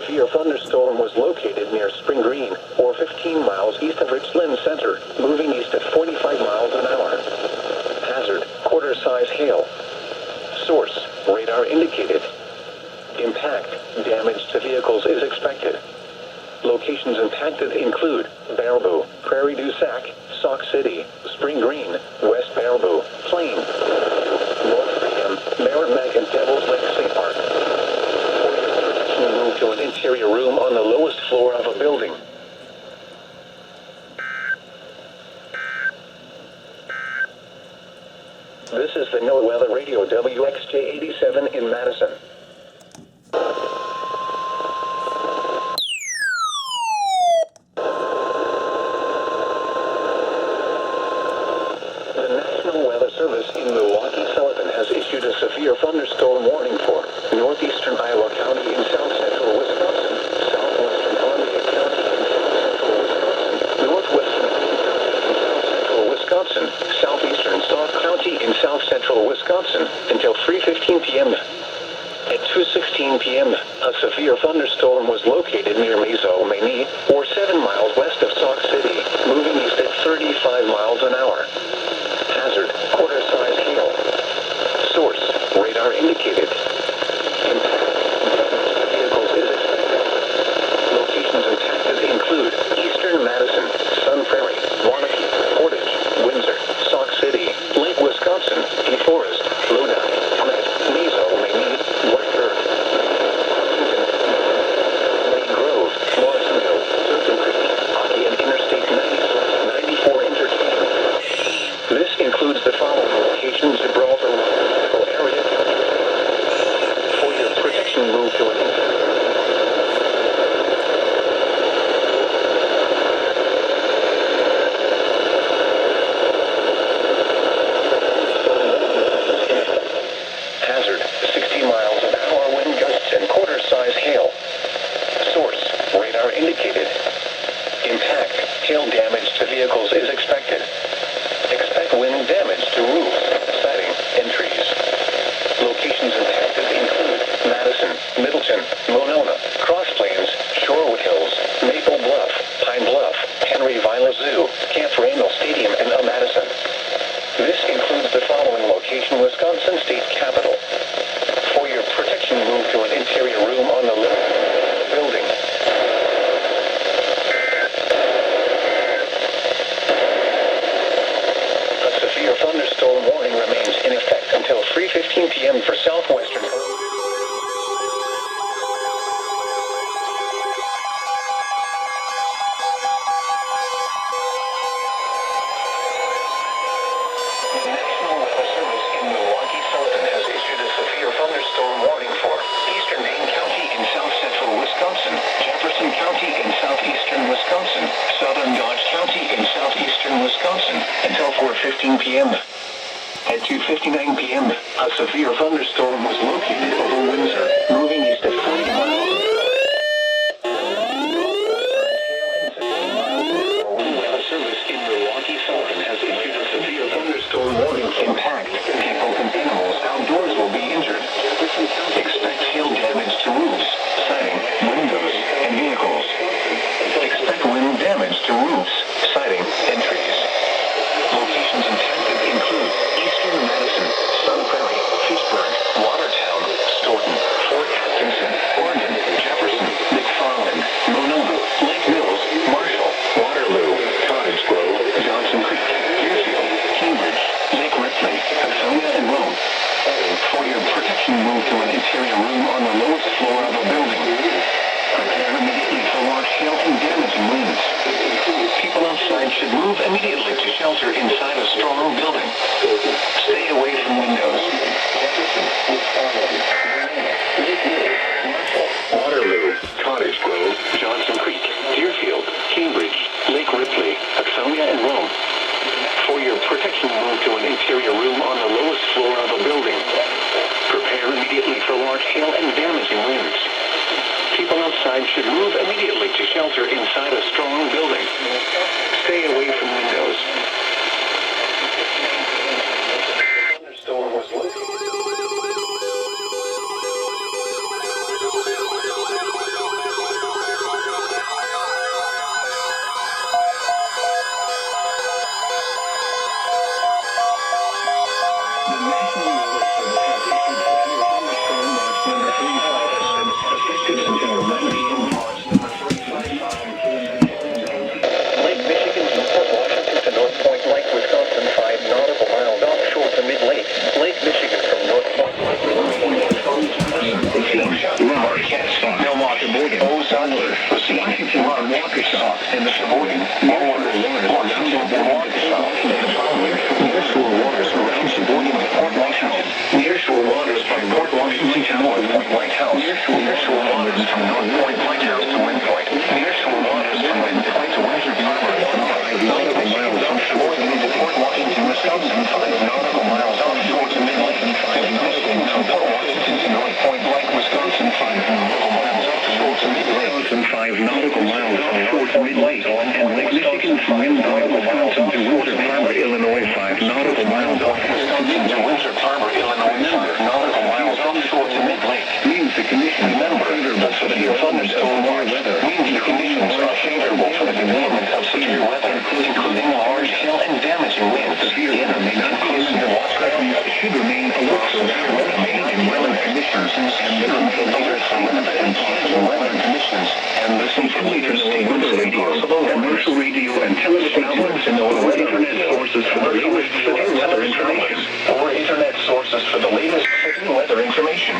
severe thunderstorm was located near Spring Green, or 15 miles east of Richland Center, moving east at 45 miles an hour. Hazard, quarter-size hail. Source, radar indicated. Impact, damage to vehicles is expected. Locations impacted include Baraboo, Prairie du Sac, Sauk City, Spring Green, West Baraboo, Plain, North Freedom, Merrimack, and Devil's Lake State Park. Move to an interior room on the lowest floor of a building. This is the NOAA Weather Radio WXJ87 in Madison. The National Weather Service in Milwaukee, Sullivan has issued a severe thunderstorm warning for northeastern Iowa County in south central Wisconsin, southwestern Columbia County in south central Wisconsin, northwestern Wisconsin, southeastern Sauk County in south central Wisconsin until 3:15 p.m. At 2:16 p.m., a severe thunderstorm was located near Mazo, Maine, or 7 miles west of Sauk City, moving east at 35 miles an hour. Hazard, quarter-size hail. Source, radar indicated. Impact, damage to vehicles is expected. Locations impacted include eastern Madison, Sun Prairie, Wanakee, Portage, Windsor, Sauk City, Lake Wisconsin, DeForest, Lodi, Emmett, Mazo, Maine, White Earth, Lake Grove, Lawsonville, Turtle Creek, Hockey, and Interstate 94 interchange. This includes the following locations: Gibraltar, area. For your protection, move to an hazard, 60 miles an hour wind gusts and quarter-size hail. Source, radar indicated. Impact, hail damage to vehicles is expected. Expect wind damage to roofs, siding, and trees. Locations impacted include Madison, Middleton, Monona, Cross Plains, Shorewood Hills, Maple Bluff, Pine Bluff, Henry Vilar Zoo, Camp Randall Stadium, and Madison. This includes the following location: Wisconsin State Capitol. For your protection, move to an interior room on the building. A severe thunderstorm warning remains in effect until 3:15 p.m. for southwestern. Until 4:15 p.m. At 2:59 p.m., a severe thunderstorm was located over Windsor, moving east at 40 miles. Weather Service in Milwaukee, Sullivan has issued a severe thunderstorm warning. Impact, people and animals outdoors will be injured. Expect hail damage to roofs, siding, windows, and vehicles. Expect wind damage to roofs, siding, and trees. Locations impacted include eastern Madison, Sun Prairie, Fitchburg, Watertown, Stoughton, Fort Atkinson, Oregon, Jefferson, McFarland, Monona, Lake Mills, Marshall, Waterloo, Cottage Grove, Johnson Creek, Deerfield, Cambridge, Lake Ripley, Sullivan, and Rome. For your protection, move to an interior room on the lowest floor of a building. Prepare immediately for large hail and damaging winds. People outside should move immediately to shelter inside a strong building. Stay away from windows. Waterloo, Cottage Grove, Johnson Creek, Deerfield, Cambridge, Lake Ripley, Sullivan, and Rome. For your protection, move to an interior room on the lowest floor of a building. Prepare immediately for large hail and damaging winds. People outside should move immediately to shelter inside a strong building. Stay away from windows. Thunderstorm was located. and the avoiding waters Washington and Waukesha. The following nearshore waters around Sheboygan to Port Washington. Nearshore waters from Port Washington to North Point Lighthouse. Nearshore waters from North Point Lighthouse to Wind Point. Nearshore waters from Wind Point to Winter Harbor. 5 nautical miles from Sheboygan to Port Washington, Wisconsin. 5 nautical miles offshore to Midland. 5 Michigan from Port Washington to North Point Lake, Wisconsin. 5 nautical miles offshore to Mid-Lake. 5 nautical miles offshore to Mid-Lake and Lake Michigan from Wind Point, Wisconsin to Winter Harbor, Illinois. 5 nautical miles off Wisconsin to Winter Harbor, Illinois. 5 nautical miles offshore to Mid-Lake. Means the conditions are favorable for severe thunderstorm weather. Means the conditions are favorable for the development of severe weather, including large hail and damaging winds. Severe weather may not be severe waters should remain alert for severe weather and weather conditions and later weather conditions. And listen for later statements and possible commercial radio and television outlets and internet sources for the latest severe weather information. Or internet sources for the latest severe weather information.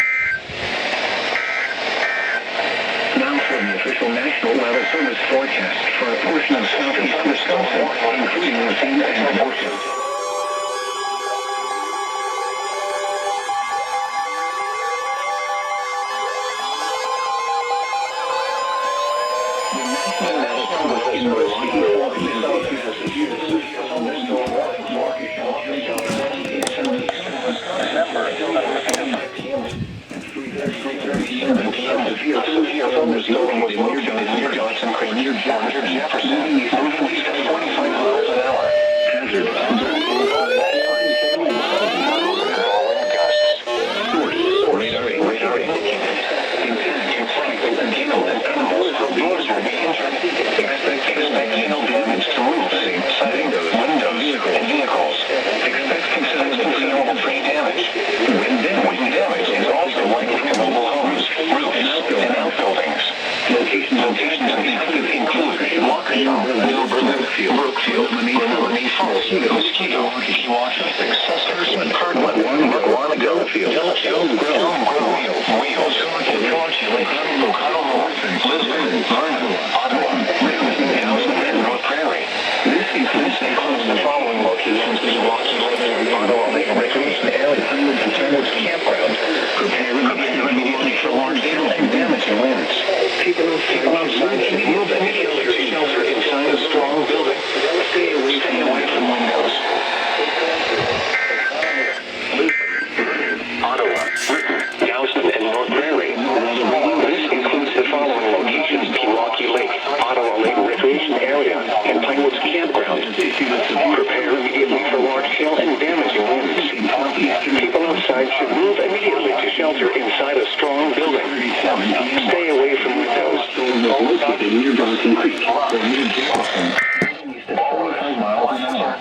Now for the official National Weather Service forecast for a portion of southeast Wisconsin, including Racine and Delafield. In Milwaukee, severe thunderstorm was located near Johnson Creek, near Jefferson, moving east at 45 miles an hour. Hazard. Radar indicated. Impact people and animals outdoors will be injured. Expect hail damage to roofs, siding, windows, and vehicles. Expect considerable tree damage. Wind damage is also likely to mobile homes, roofs, and outbuildings. Locations include Waukesha, Brookfield, Racine Falls, Mosquito, Milwaukee, Sussex, Kirtland, Delafield, Elm Grove, Wheels, Colorado North, Lisbon, Vernon, Ottawa, Madison, and North Prairie. This includes the following locations: Milwaukee Lake, Ottawa Lake Recreation Area, and Turnwood's Campground. Prepare immediately for large hail and damaging winds. People outside should move immediately to shelter inside a strong building. Stay away from windows. Ottawa, Madison, and North Prairie. This includes the following locations: Milwaukee Lake, Ottawa Lake Recreation Area, and Pinewood's Campground. Prepare immediately for large hail and damaging winds. People outside should move immediately to shelter inside a strong building. Stay away from windows. Located near Johnson Creek, or near Jefferson. 45 miles an hour.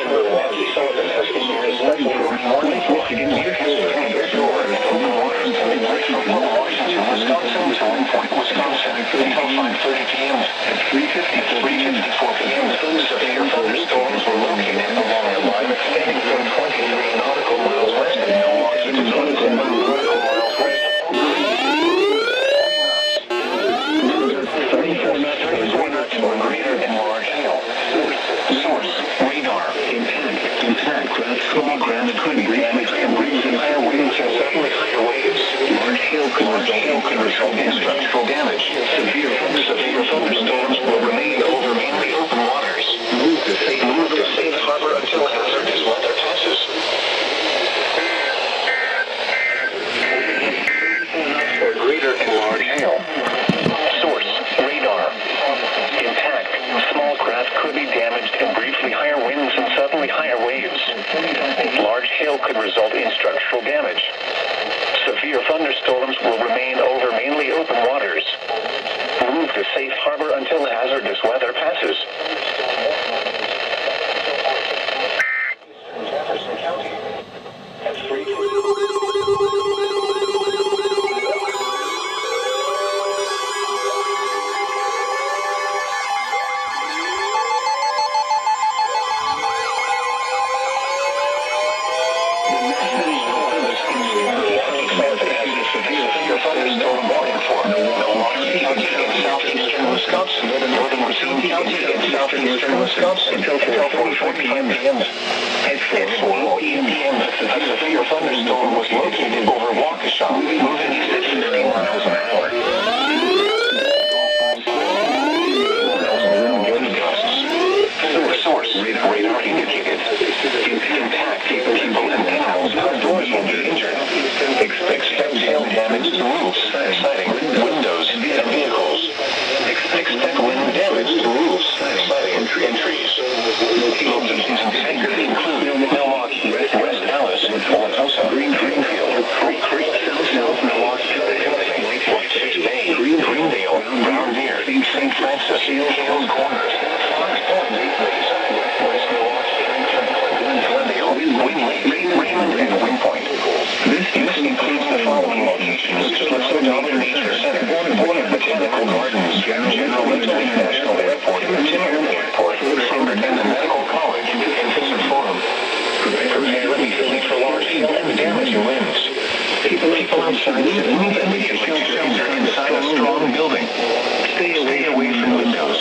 Milwaukee, Sullivan has issued a special warning for Michigan nearshore Washington, Wisconsin to Wind Point, Wisconsin until 5:30 p.m. At 3:54 p.m. Severe thunderstorms were located along a line extending from 23 nautical miles west of Milwaukee to 27 nautical miles west of 34 knots or greater and large hail. Source, radar, impact, ground could be damaged and breeze and higher winds and suddenly higher waves. Large hail could result in structural damage. Severe thunderstorms will remain over mainly open waters. Move to safe harbor until hazardous weather passes. 34 knots or greater and large hail. Source, radar, impact. Small craft could be damaged and briefly higher winds and suddenly higher waves. Large hail could result in structural damage. Severe thunderstorms will remain over mainly open waters. Move to safe harbor until hazardous clouds. Northern Racine County and southeastern Wisconsin until 4:45 p.m. At 4:08 p.m., a severe thunderstorm was located over Waukesha, moving east at 50 miles an hour. Source, radar indicated. Impact, people and animals outdoors will be injured. Expect hail damage to roofs, siding, windows, and vehicles. Expect wind damage to roofs, siding, and trees. Locations impacted include Milwaukee, West Dallas, Wauwatosa, Greenfield, Creek, South Milwaukee, Whitefish Bay, Greendale, Brown Deer, St. Francis, Hales Corners, Fox Point, West Milwaukee, Glendale, Raymond, and Windpoint. This includes the following locations: Delafield Nature Center, Botanical Gardens, General International Airport, Timberland Airport, and the Medical College, and Fisher Forum. Prepare immediately for large hail and damaging winds. People outside should move immediately to shelter inside a strong building. Stay away from windows.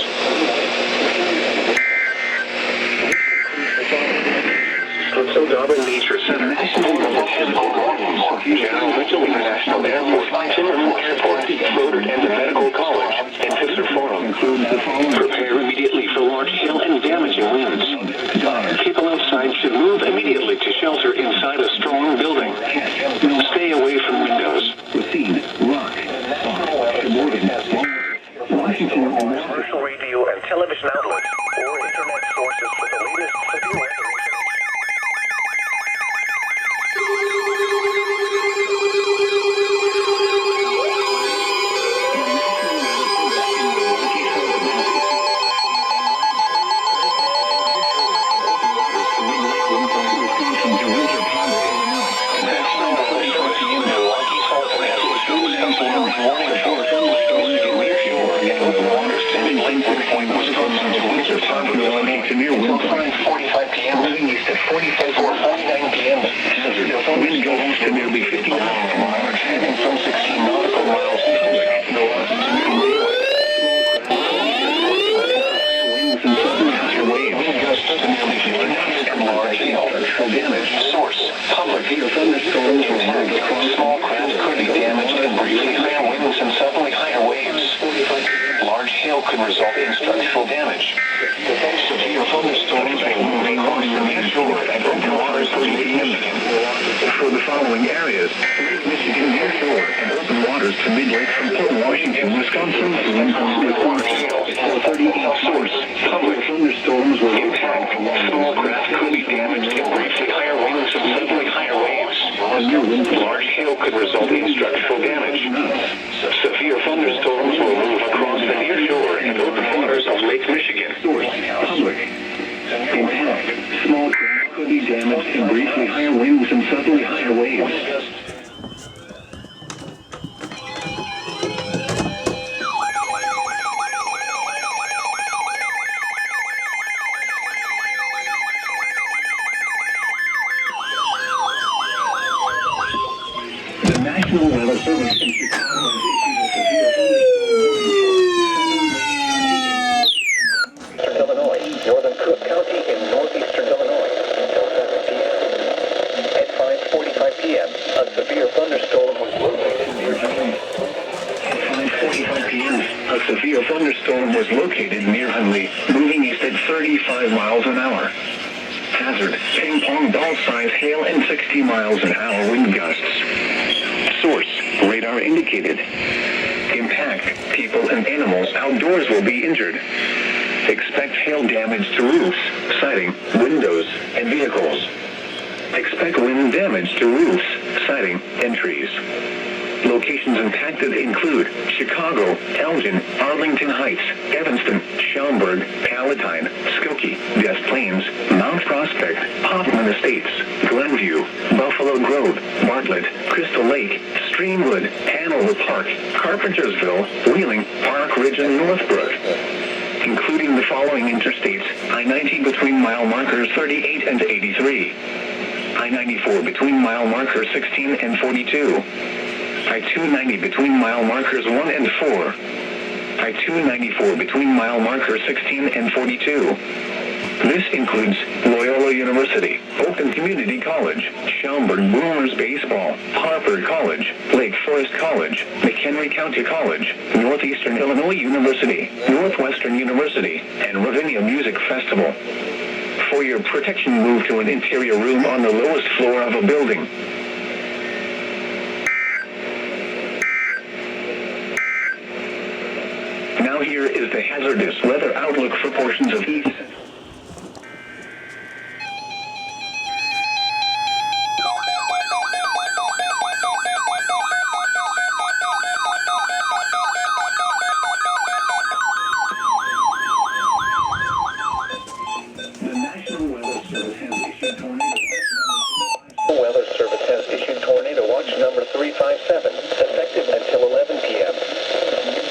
Sullivan Nature Center, Botanical Gardens, General International Airport, Timberland Airport, Fodor and the Medical College, and Fisher Forum. Prepare immediately for large hail and damaging winds. People outside should move immediately to shelter inside a strong building. Stay away from windows. Racine, Rock, Washington, Commercial radio and television outlets or internet sources for the latest severe weather. To near 45 p.m. moving east at 45 or 49 p.m. Wind gusts to nearly 50 miles an hour, heading from 16 nautical miles south winds and sudden high waves. Wind gusts to nearly 50 knots and large hail. Damage. Source. Public. Thunderstorms impact. Small craft could be damaged and briefly higher winds and suddenly higher waves. Large hail could result in structural damage. Severe thunderstorms will move across the nearshore and open waters of Lake Michigan. For the following areas: Lake Michigan nearshore and open waters to mid-lake from Port Washington, Wisconsin, with large hail. 38 source. Public. Thunderstorms will impact. Small craft could be damaged and briefly higher winds and suddenly higher waves. Large hail could result in structural damage. Severe thunderstorms will move across the nearshore and open waters of Lake Michigan. Public. Impact. Small craft could be damaged and briefly higher winds and suddenly higher waves. The National Weather Service in Chicago has issued a severe Eastern Illinois, northern Cook County in northeastern Illinois until 7 p.m. At 5:45 p.m., a severe thunderstorm was located near Hunley. At 5:45 p.m., a severe thunderstorm was located near Hunley, moving east at 35 miles an hour. Hazard: ping pong ball size hail and 60 miles an hour wind gusts. Source: radar indicated. Impact: people and animals outdoors will be injured. Expect hail damage to roofs, siding, windows, and vehicles. Expect wind damage to roofs, siding, and trees. Locations impacted include Chicago, Elgin, Arlington Heights, Evanston, Schaumburg, Palatine, Skokie, Des Plaines, Mount Prospect, Hoffman Estates, Glenview, Buffalo Grove, Bartlett, Crystal Lake, Streamwood, Hanover Park, Carpentersville, Wheeling, Park Ridge, and Northbrook, including the following interstates: I-90 between mile markers 38 and 83, I-94 between mile markers 16 and 42, I-290 between mile markers 1 and 4, I-294 between mile marker 16 and 42. This includes Loyola University, Oakland Community College, Schaumburg Boomers Baseball, Harper College, Lake Forest College, McHenry County College, Northeastern Illinois University, Northwestern University, and Ravinia Music Festival. For your protection, move to an interior room on the lowest floor of a building. Now here is the hazardous weather outlook for portions of East. Weather Service has issued tornado watch number 357, effective until 11 p.m.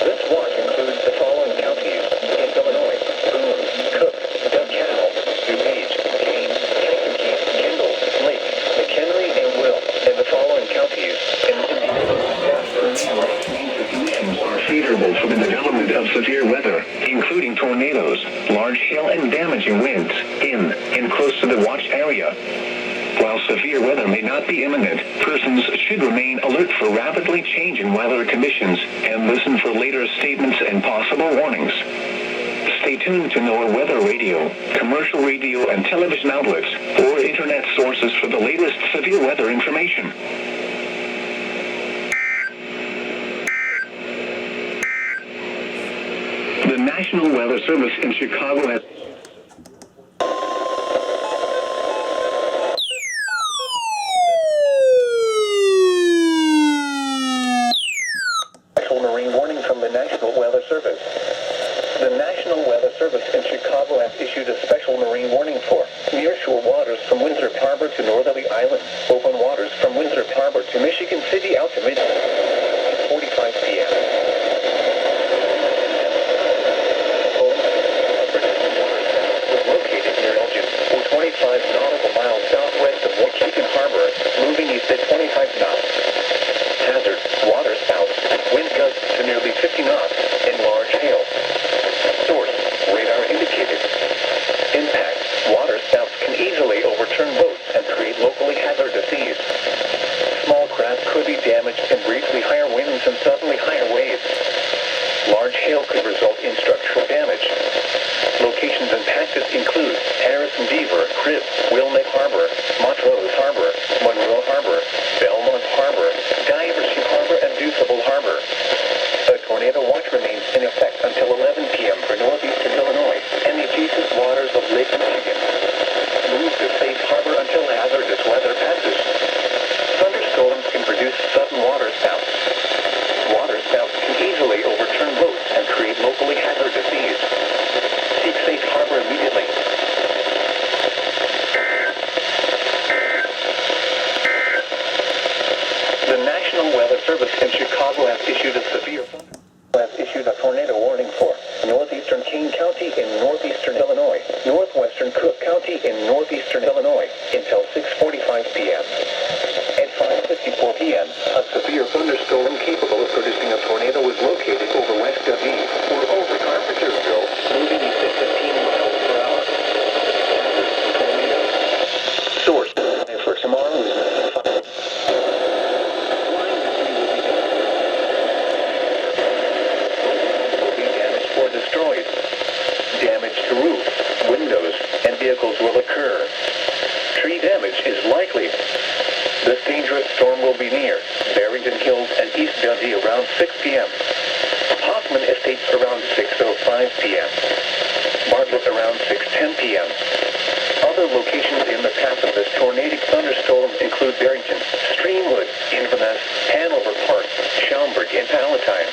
This watch includes the following counties in Illinois: Boone, Cook, DeKalb, DuPage, Kane, Kankakee, Kendall, Lake, McHenry, and Will. In the following counties in Conditions are favorable for the development of severe weather, including tornadoes, large hail, and damaging winds in and close to the watch area. While severe weather may not be imminent, persons should remain alert for rapidly changing weather conditions and listen for later statements and possible warnings. Stay tuned to NOAA weather radio, commercial radio and television outlets, or internet sources for the latest severe weather information. The National Weather Service in Chicago has marine warning from the National Weather Service. The National Weather Service in Chicago has issued a special marine warning for nearshore waters from Winthrop Harbor to Northerly Island, open waters from Winthrop Harbor to Michigan City out to Midnight, 45 p.m. Located near Elgin, 25 nautical miles southwest of Waukegan Harbor, moving east at 25 knots. Hazard, water spouts, wind gusts to nearly 50 knots, and large hail. Source, radar indicated. Impact, water spouts can easily overturn boats and create locally hazardous seas. Small craft could be damaged in briefly higher winds and suddenly higher waves. Large hail could result in structural damage. Locations impacted include Harrison Beaver, Cribb, Wilmette Harbor, Montrose Harbor, Monroe Harbor, Belmont Harbor, Diversey Harbor, and Deuceable Harbor. A tornado watch remains in effect until 11 p.m. for northeastern Illinois and the adjacent waters of Lake Michigan. Move to safe harbor until hazardous weather passes. Thunderstorms can produce sudden water spouts. Water spouts can easily overturn boats and create locally hazardous seas. Seek safe harbor immediately. The National Weather Service in Chicago has issued a tornado warning for northeastern Kane County in northeastern Illinois, northwestern Cook County in northeastern Illinois until 6:45 p.m. At 5:54 p.m., a severe thunderstorm capable of producing a tornado is located over west of E or over Carpentersville, moving east at 15 miles per hour. Source for tomorrow is 5. Destroyed. Damage to roofs, windows, and vehicles will occur. Tree damage is likely. This dangerous storm will be near Barrington Hills and East Dundee around 6 p.m. Hoffman Estates around 6:05 p.m. Bartlett around 6:10 p.m. Other locations in the path of this tornadic thunderstorm include Barrington, Streamwood, Inverness, Hanover Park, Schaumburg, and Palatine.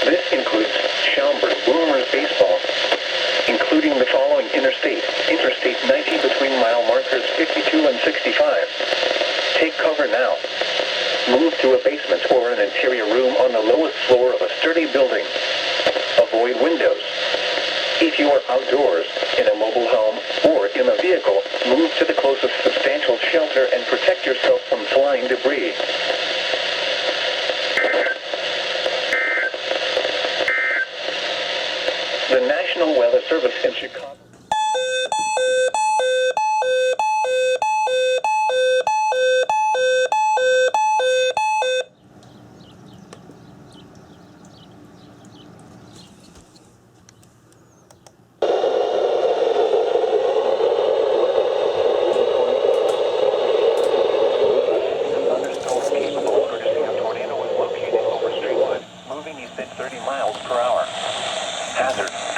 This includes Schaumburg Boomers Baseball, including the following Interstate 90 between mile markers 52 and 65. Take cover now. Move to a basement or an interior room on the lowest floor of a sturdy building. Avoid windows. If you are outdoors, in a mobile home, or in a vehicle, move to the closest substantial shelter and protect yourself from flying debris. National Weather Service in Chicago.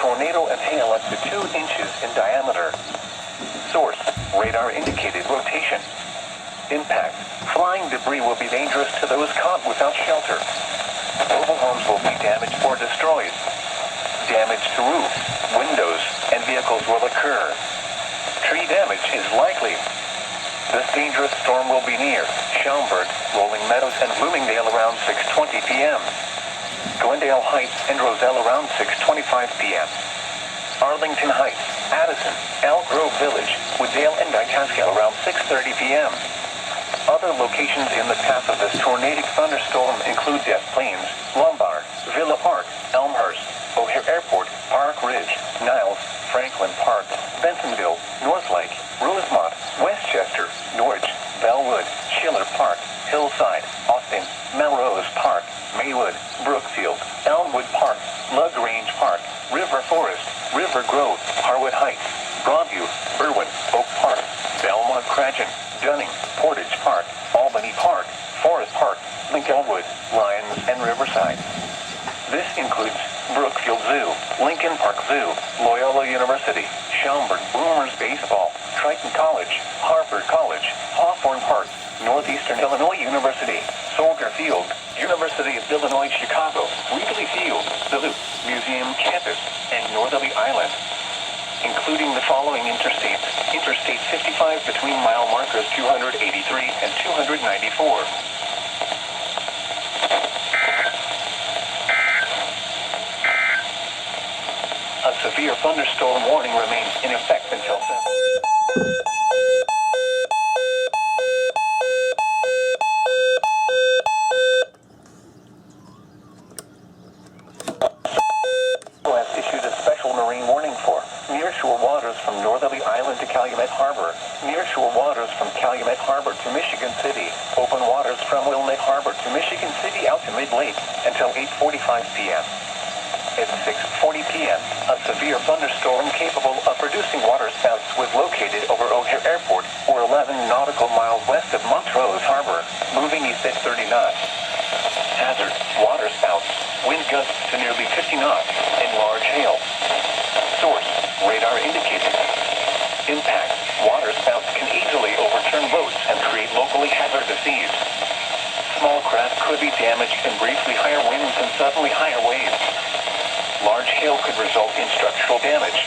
Tornado and hail up to 2 inches in diameter. Source, radar indicated rotation. Impact, flying debris will be dangerous to those caught without shelter. Mobile homes will be damaged or destroyed. Damage to roofs, windows, and vehicles will occur. Tree damage is likely. This dangerous storm will be near Schaumburg, Rolling Meadows, and Bloomingdale around 6:20 p.m. Glendale Heights and Roselle around 6:25 p.m. Arlington Heights, Madison, Elk Grove Village, Wooddale, and Itasca around 6:30 p.m. Other locations in the path of this tornadic thunderstorm include Des Plaines, Lombard, Villa Park, Elmhurst, O'Hare Airport, Park Ridge, Niles, Franklin Park, Bensonville, Northlake, Rosemont, Westchester, Norwich, Bellwood, Schiller Park, Hillside, Austin, Melrose Park, Maywood, Brookfield, Elmwood Park, LaGrange Park, River Forest, River Grove, Harwood Heights, Broadview, Berwyn, Oak Park, Belmont Cragen, Dunning, Portage Park, Albany Park, Forest Park, Lincolnwood, Lyons, and Riverside. This includes Brookfield Zoo, Lincoln Park Zoo, Loyola University, Schaumburg Boomers Baseball, Triton College, Harvard College, Hawthorne Park, Northeastern Illinois University, Soldier Field, University of Illinois Chicago, Wrigley Field, the Loop, Museum Campus, and Northerly Island. Including the following interstates: Interstate 55 between mile markers 283 and 294. A severe thunderstorm warning remains in effect until 7. Has issued a special marine warning for nearshore waters from Northerly Island to Calumet Harbor, nearshore waters from Calumet Harbor to Michigan City, open waters from Wilmette Harbor to Michigan City out to Mid-Lake until 8:45 p.m. At 6:40 p.m., a severe thunderstorm capable of producing waterspouts was located over O'Hare Airport, or 11 nautical miles west of Montrose Harbor, moving east at 30 knots. Hazard, waterspouts, wind gusts to nearly 50 knots, and large hail. Source, radar indicated. Impact, waterspouts can easily overturn boats and create locally hazardous seas. Small craft could be damaged in briefly higher winds and suddenly higher waves. Large hail could result in structural damage.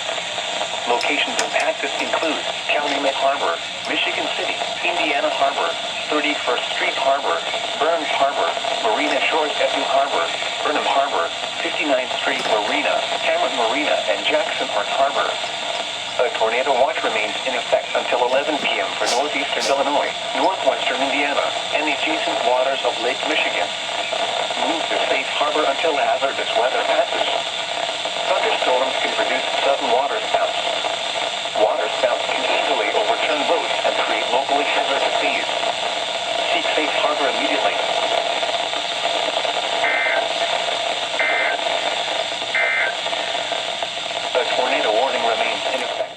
Locations impacted include Calumet Harbor, Michigan City, Indiana Harbor, 31st Street Harbor, Burns Harbor, Marina Shores at New Harbor, Burnham Harbor, 59th Street Marina, Cameron Marina, and Jackson Ark Harbor. A tornado watch remains in effect until 11 p.m. for northeastern Illinois, northwestern Indiana, and the adjacent waters of Lake Michigan. Move to safe harbor until hazardous weather passes. Thunderstorms can produce sudden waterspouts. Waterspouts can easily overturn boats and create locally hazardous seas. Seek safe harbor immediately. A tornado warning remains in effect.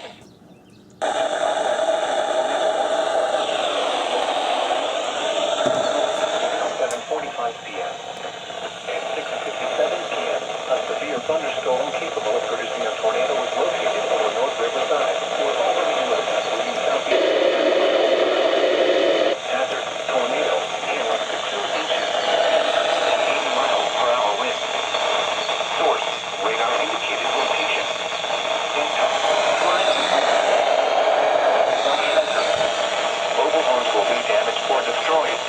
7:45 p.m. At 6:57 p.m., a severe thunderstorm capable of producing a tornado was located over North Riverside, or over the moving southeast. Hazard, tornado, hail up to 2 inches, 80 miles per hour wind. Source, radar indicated rotation. Impact, flying. Mobile homes will be damaged or destroyed.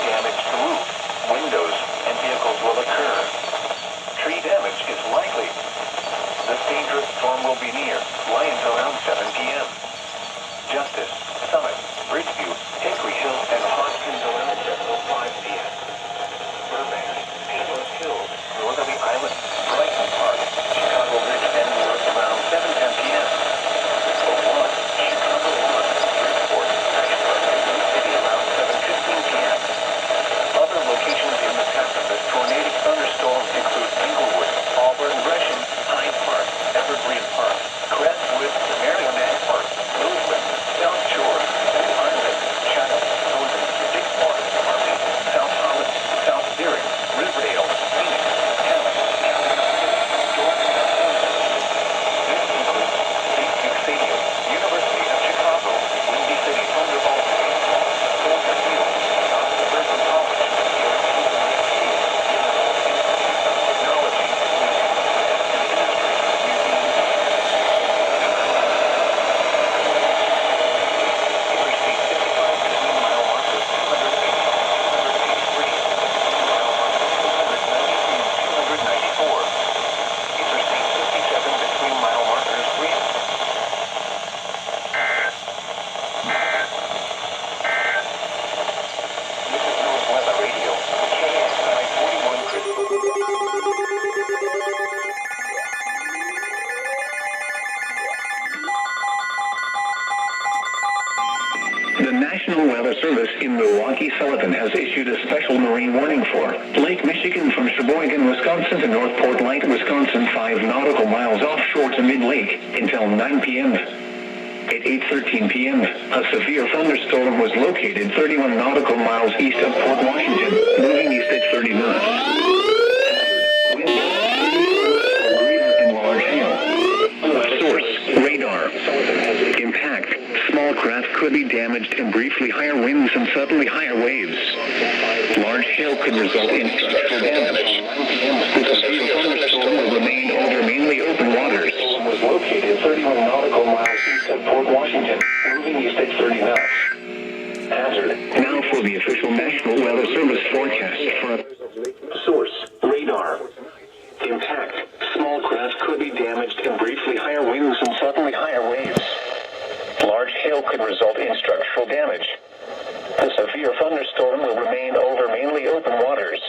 Damage to roofs, windows, and vehicles will occur. Tree damage is likely. This dangerous in Milwaukee, Sullivan has issued a special marine warning for Lake Michigan from Sheboygan, Wisconsin to Northport Light, Wisconsin, 5 nautical miles offshore to mid-lake until 9 p.m. At 8:13 p.m., a severe thunderstorm was located 31 nautical miles east of Port Washington, moving east at 30 knots. Wind greater and large hail. Source, radar. Impact, small craft could be damaged and briefly higher winds and suddenly higher waves. Large hail could result in structural damage. The severe thunderstorm will remain over mainly open waters. Was located 31 nautical miles east of Port Washington, moving east at 30 knots. Hazard. Now for the official National Weather Service forecast for Source, radar. Impact, small craft could be damaged and briefly higher winds and suddenly higher waves. Large hail could result in structural damage. The severe thunderstorm will remain over mainly open waters.